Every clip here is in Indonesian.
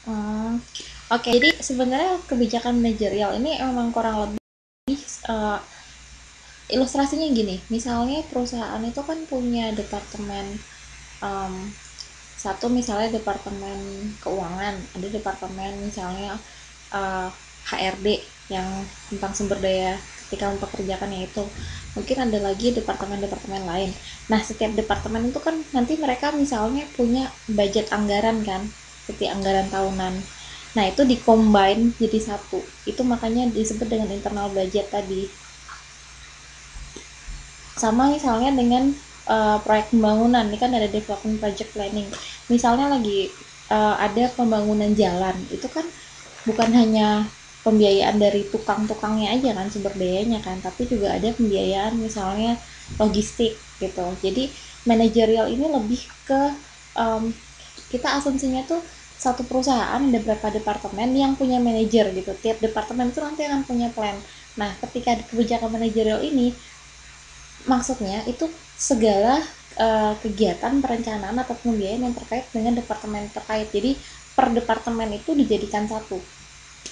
Hmm, oke. Jadi sebenarnya kebijakan manajerial ini emang kurang lebih eh, ilustrasinya gini. Misalnya perusahaan itu kan punya departemen em, satu misalnya departemen keuangan, ada departemen misalnya eh, HRD yang tentang sumber daya ketika mempekerjakannya itu. Mungkin ada lagi departemen-departemen lain. Nah, setiap departemen itu kan nanti mereka misalnya punya budget anggaran kan, seperti anggaran tahunan. Nah, itu dikombine jadi satu. Itu makanya disebut dengan internal budget tadi. Sama misalnya dengan proyek pembangunan, ini kan ada development project planning. Misalnya lagi ada pembangunan jalan, itu kan bukan hanya pembiayaan dari tukang-tukangnya aja kan, sumber dayanya kan, tapi juga ada pembiayaan misalnya logistik gitu. Jadi manajerial ini lebih ke um, kita asumsinya tuh satu perusahaan ada berapa departemen yang punya manajer gitu, tiap departemen itu nanti akan punya plan. Nah, ketika kebijakan manajerial ini maksudnya itu segala kegiatan perencanaan atau pembiayaan yang terkait dengan departemen terkait. Jadi per departemen itu dijadikan satu.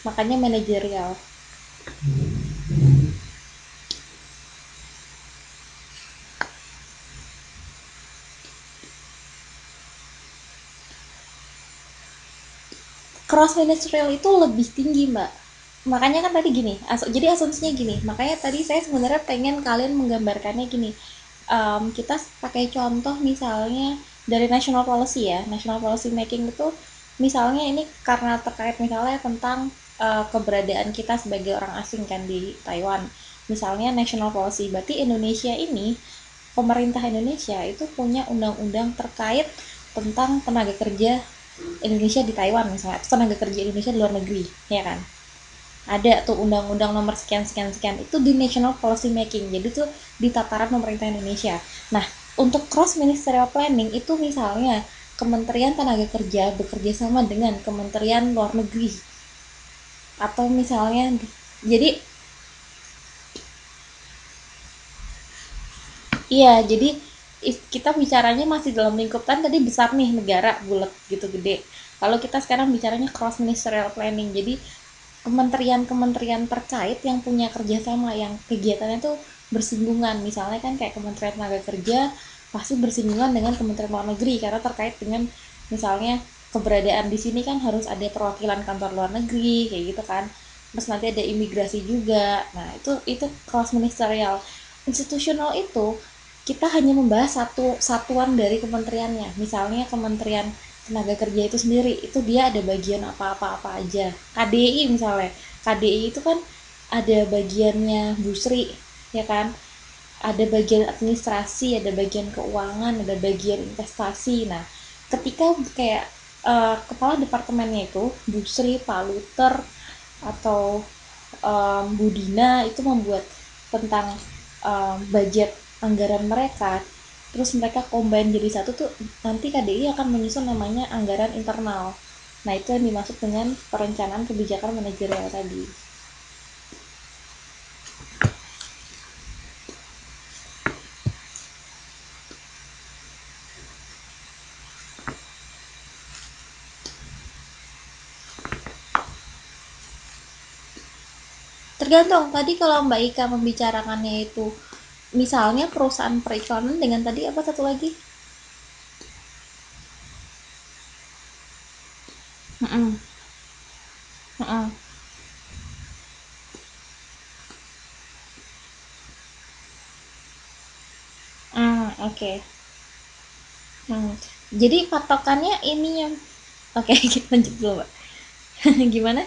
Makanya manajerial. Cross ministerial itu lebih tinggi, Mbak. Makanya kan tadi gini, jadi asumsinya gini. Makanya tadi saya sebenarnya pengen kalian menggambarkannya gini. Kita pakai contoh misalnya dari national policy ya. National policy making itu misalnya ini karena terkait misalnya tentang keberadaan kita sebagai orang asing kan di Taiwan. Misalnya national policy, berarti Indonesia ini, pemerintah Indonesia itu punya undang-undang terkait tentang tenaga kerja Indonesia di Taiwan misalnya, atau tenaga kerja Indonesia di luar negeri, ya kan? Ada tuh undang-undang nomor sekian sekian sekian, itu di national policy making, jadi tuh di tataran pemerintah Indonesia. Nah, untuk cross ministerial planning itu misalnya Kementerian Tenaga Kerja bekerja sama dengan Kementerian Luar Negeri, atau misalnya jadi iya, jadi kita bicaranya masih dalam lingkup kan tadi besar nih, negara bulat gitu gede. Kalau kita sekarang bicaranya cross ministerial planning, jadi kementerian-kementerian terkait yang punya kerjasama, yang kegiatannya tuh bersinggungan. Misalnya kan kayak Kementerian Tenaga Kerja pasti bersinggungan dengan Kementerian Luar Negeri karena terkait dengan misalnya keberadaan di sini kan harus ada perwakilan kantor luar negeri kayak gitu kan. Terus nanti ada imigrasi juga. Nah, itu cross ministerial. Institusional itu kita hanya membahas satu satuan dari kementeriannya. Misalnya Kementerian Tenaga Kerja itu sendiri, itu dia ada bagian apa-apa aja. KDI misalnya, KDI itu kan ada bagiannya Busri, ya kan? Ada bagian administrasi, ada bagian keuangan, ada bagian investasi. Nah, ketika kayak kepala departemennya itu Busri, Pak Luther, atau Budina itu membuat tentang budget anggaran mereka, terus mereka combine jadi satu tuh, nanti KDI akan menyusun namanya anggaran internal. Nah, itu yang dimaksud dengan perencanaan kebijakan manajerial tadi. Tergantung, tadi kalau Mbak Ika membicarakannya itu misalnya perusahaan periklanan dengan tadi apa satu lagi. Mm-mm. Mm-mm. Oke. Okay. Jadi patokannya ini yang oke. Okay, kita lanjut dulu, Mbak. Gimana?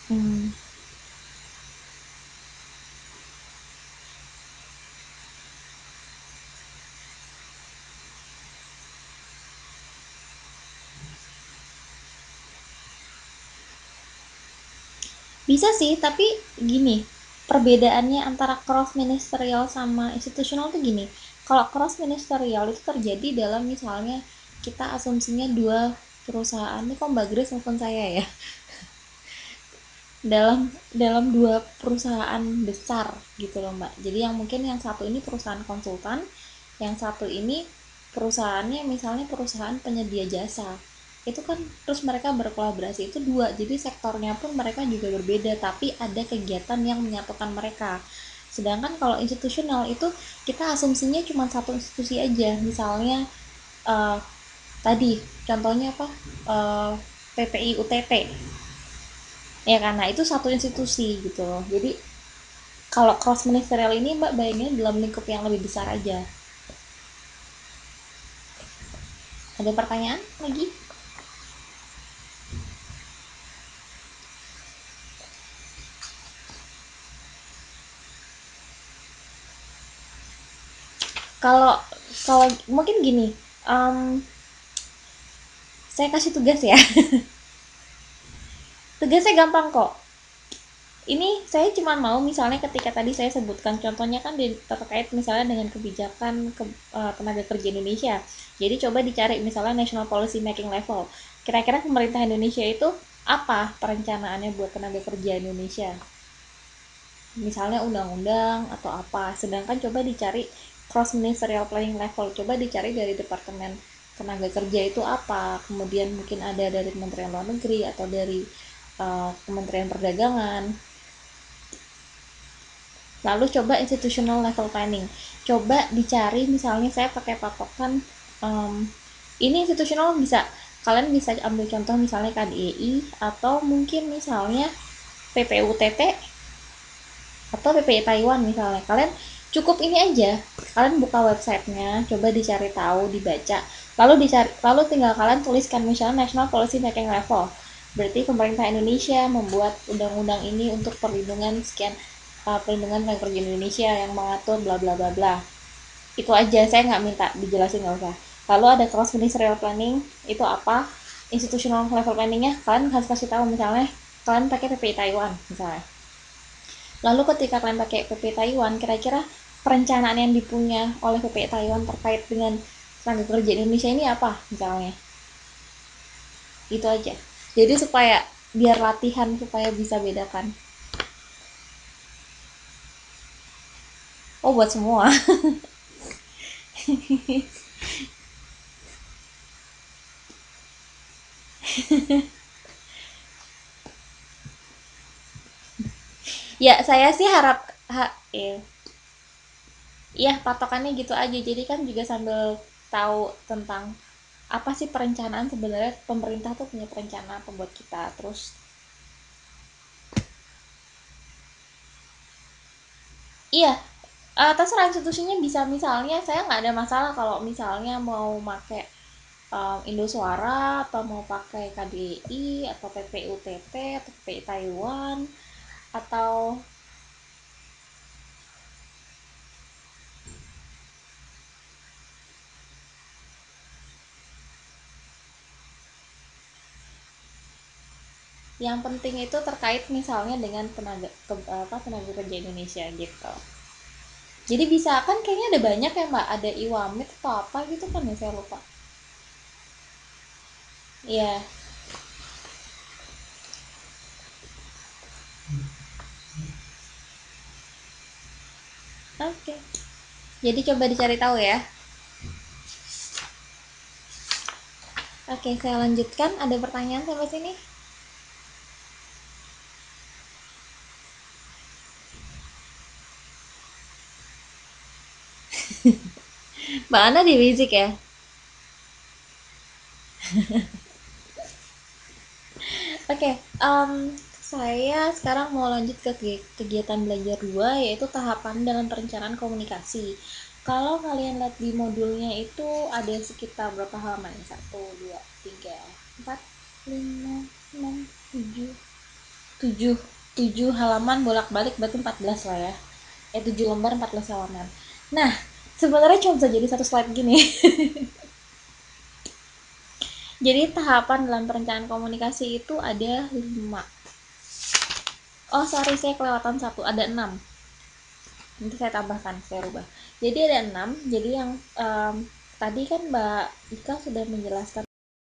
Hmm. Bisa sih, tapi gini, perbedaannya antara cross ministerial sama institusional tuh gini. Kalau cross ministerial itu terjadi dalam misalnya kita asumsinya dua perusahaan, ini kok Mbak Grace nelfon saya ya, dalam dalam dua perusahaan besar gitu loh Mbak. Jadi yang mungkin yang satu ini perusahaan konsultan, yang satu ini perusahaannya misalnya perusahaan penyedia jasa. Itu kan terus mereka berkolaborasi, itu dua. Jadi sektornya pun mereka juga berbeda, tapi ada kegiatan yang menyatukan mereka. Sedangkan kalau institusional itu kita asumsinya cuma satu institusi aja. Misalnya tadi contohnya apa? PPI UTT, ya karena itu satu institusi gitu loh. Jadi kalau cross ministerial ini Mbak bayangin dalam lingkup yang lebih besar aja. Ada pertanyaan lagi? Kalau kalau mungkin gini, saya kasih tugas ya. Tugasnya gampang kok. Ini saya cuma mau misalnya ketika tadi saya sebutkan contohnya kan terkait misalnya dengan kebijakan tenaga kerja Indonesia. Jadi coba dicari misalnya national policy making level. Kira-kira pemerintah Indonesia itu apa perencanaannya buat tenaga kerja Indonesia? Misalnya undang-undang atau apa. Sedangkan coba dicari cross ministerial planning level, coba dicari dari departemen tenaga kerja itu apa, kemudian mungkin ada dari Kementerian Luar Negeri atau dari Kementerian Perdagangan. Lalu coba institutional level planning, coba dicari misalnya saya pakai patokan ini institutional, bisa kalian bisa ambil contoh misalnya KDI atau mungkin misalnya PPUTT atau PPI Taiwan misalnya. Kalian cukup ini aja, kalian buka websitenya, coba dicari tahu, dibaca, lalu tinggal kalian tuliskan misalnya National Policy Making Level, berarti pemerintah Indonesia membuat undang-undang ini untuk perlindungan sekian, perlindungan tenaga kerja Indonesia yang mengatur bla bla bla bla. Itu aja, saya nggak minta dijelasin, nggak usah. Lalu ada cross ministerial planning, itu apa? Institutional level planningnya kalian harus kasih tahu, misalnya kalian pakai PPI Taiwan misalnya. Lalu ketika kalian pakai PPI Taiwan, kira-kira perencanaan yang dipunya oleh PPI Taiwan terkait dengan tenaga kerja Indonesia ini apa misalnya. Itu aja. Jadi supaya biar latihan supaya bisa bedakan. Oh, buat semua. Ya, saya sih iya patokannya gitu aja. Jadi kan juga sambil tahu tentang apa sih perencanaan, sebenarnya pemerintah tuh punya perencanaan apa buat kita. Terus iya, terserah institusinya, bisa misalnya saya nggak ada masalah kalau misalnya mau pakai Indosuara atau mau pakai KDI atau PPUTT atau PPI Taiwan atau yang penting itu terkait misalnya dengan tenaga kerja Indonesia gitu. Jadi bisa kan kayaknya ada banyak ya Mbak, ada Iwamit atau apa gitu kan ya, saya lupa. Iya, oke. Okay. Jadi coba dicari tahu ya. Oke, saya lanjutkan. Ada pertanyaan sampai sini? Mbak Ana di basic ya? Oke, saya sekarang mau lanjut ke kegiatan belajar 2, yaitu tahapan dalam perencanaan komunikasi. Kalau kalian lihat di modulnya itu ada sekitar berapa halaman? 1, 2, 3, 4, 5, 6, 7, 7 halaman bolak-balik, berarti 14 lah ya. 7 lembar 14 halaman. Nah, sebenarnya cuma bisa jadi satu slide gini. Jadi tahapan dalam perencanaan komunikasi itu ada 5. Oh sorry, saya kelewatan satu, ada 6. Nanti saya tambahkan, saya rubah. Jadi ada 6. Jadi yang tadi kan Mbak Ika sudah menjelaskan